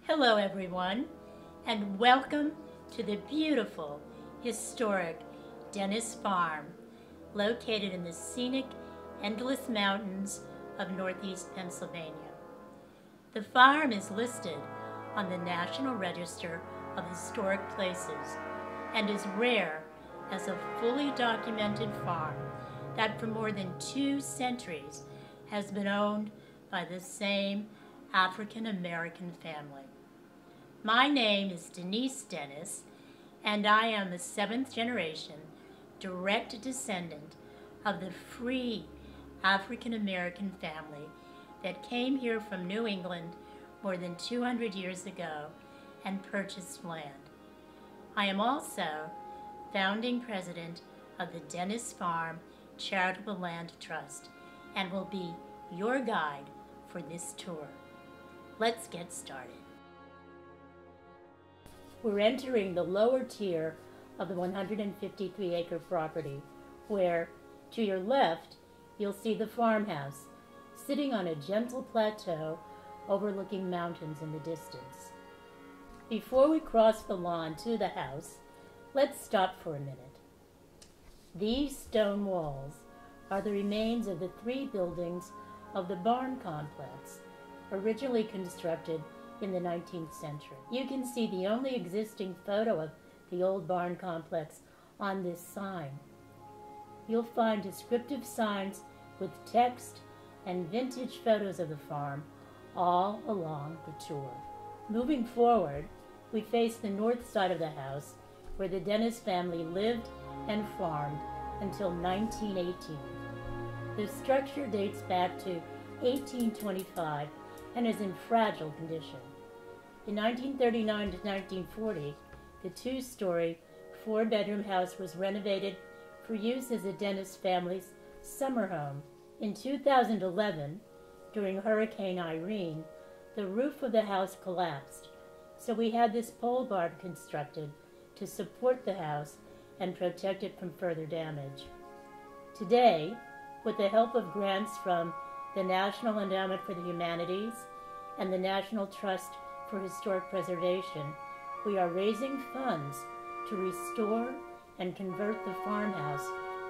Hello everyone, and welcome to the beautiful, historic Denise Farm, located in the scenic, endless mountains of northeast Pennsylvania. The farm is listed on the National Register of Historic Places and is rare as a fully documented farm that for more than 2 centuries has been owned by the same African-American family. My name is Denise Dennis, and I am a 7th generation direct descendant of the free African-American family that came here from New England more than 200 years ago and purchased land. I am also founding president of the Denise Farm Charitable Land Trust and will be your guide for this tour. Let's get started. We're entering the lower tier of the 153-acre property where, to your left, you'll see the farmhouse sitting on a gentle plateau overlooking mountains in the distance. Before we cross the lawn to the house, let's stop for a minute. These stone walls are the remains of the 3 buildings of the barn complex, originally constructed in the 19th century. You can see the only existing photo of the old barn complex on this sign. You'll find descriptive signs with text and vintage photos of the farm all along the tour. Moving forward, we face the north side of the house where the Dennis family lived and farmed until 1918. The structure dates back to 1825 and is in fragile condition. In 1939 to 1940, the 2-story, 4-bedroom house was renovated for use as a Dennis family's summer home. In 2011, during Hurricane Irene, the roof of the house collapsed, so we had this pole barn constructed to support the house and protect it from further damage. Today, with the help of grants from the National Endowment for the Humanities and the National Trust for Historic Preservation, we are raising funds to restore and convert the farmhouse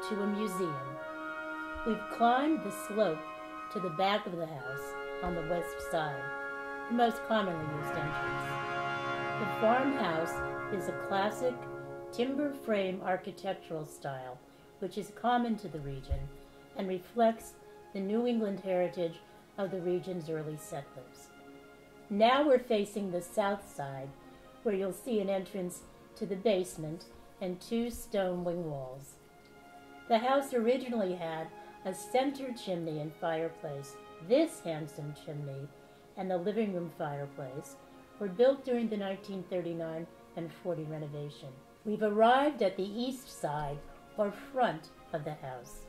to a museum. We've climbed the slope to the back of the house on the west side, the most commonly used entrance. The farmhouse is a classic timber frame architectural style, which is common to the region and reflects the New England heritage of the region's early settlers. Now we're facing the south side, where you'll see an entrance to the basement and 2 stone wing walls. The house originally had a center chimney and fireplace. This handsome chimney and the living room fireplace were built during the 1939 and 40 renovation. We've arrived at the east side, or front, of the house.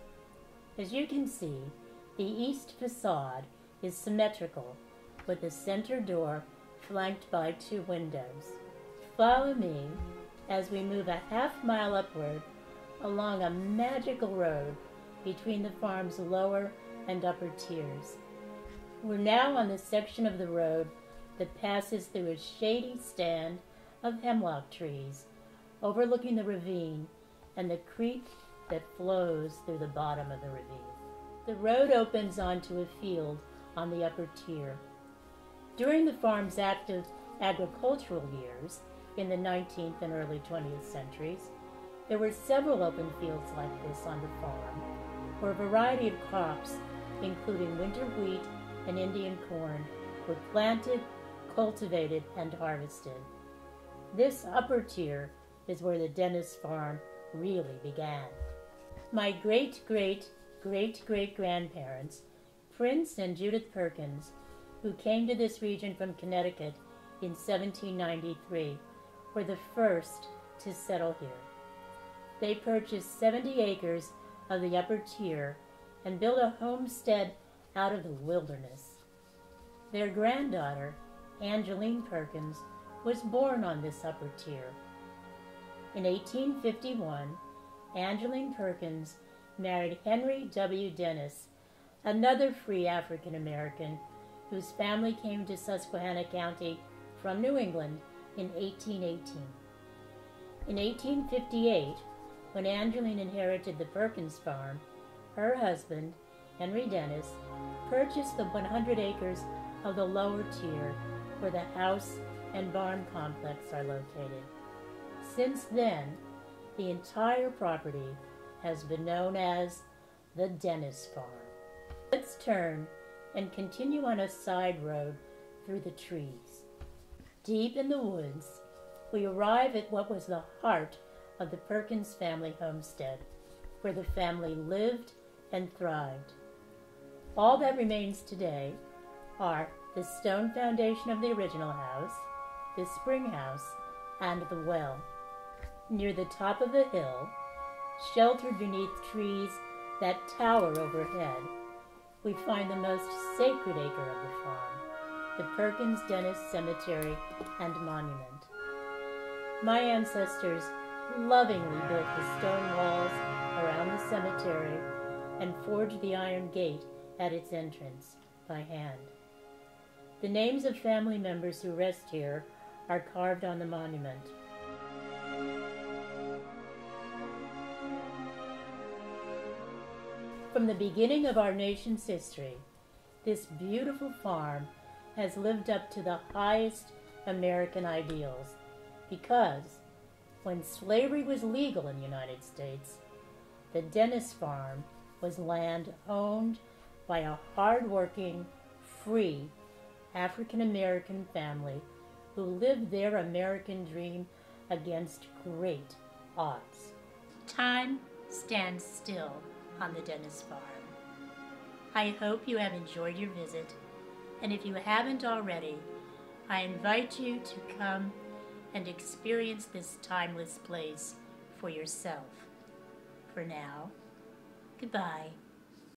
As you can see, the east facade is symmetrical, with the center door flanked by 2 windows. Follow me as we move a half-mile upward along a magical road between the farm's lower and upper tiers. We're now on the section of the road that passes through a shady stand of hemlock trees, overlooking the ravine and the creek that flows through the bottom of the ravine. The road opens onto a field on the upper tier. During the farm's active agricultural years in the 19th and early 20th centuries, there were several open fields like this on the farm, where a variety of crops, including winter wheat and Indian corn, were planted, cultivated, and harvested. This upper tier is where the Dennis farm really began. My great-great-great-great-grandparents, Prince and Judith Perkins, who came to this region from Connecticut in 1793, were the first to settle here. They purchased 70 acres of the upper tier and built a homestead out of the wilderness. Their granddaughter, Angeline Perkins, was born on this upper tier. In 1851, Angeline Perkins married Henry W. Dennis, another free African American whose family came to Susquehanna County from New England in 1818. In 1858, when Angeline inherited the Perkins farm, her husband, Henry Dennis, purchased the 100 acres of the lower tier where the house and barn complex are located. Since then, the entire property has been known as the Dennis Farm. Let's turn and continue on a side road through the trees. Deep in the woods, we arrive at what was the heart of the Perkins family homestead, where the family lived and thrived. All that remains today are the stone foundation of the original house, the spring house, and the well. Near the top of the hill, sheltered beneath trees that tower overhead, we find the most sacred acre of the farm, the Perkins Dennis Cemetery and Monument. My ancestors lovingly built the stone walls around the cemetery and forged the iron gate at its entrance by hand. The names of family members who rest here are carved on the monument. From the beginning of our nation's history, this beautiful farm has lived up to the highest American ideals because when slavery was legal in the United States, the Dennis Farm was land owned by a hard-working, free African-American family who lived their American dream against great odds. Time stands still on the Dennis Farm. I hope you have enjoyed your visit, and if you haven't already, I invite you to come and experience this timeless place for yourself. For now, goodbye.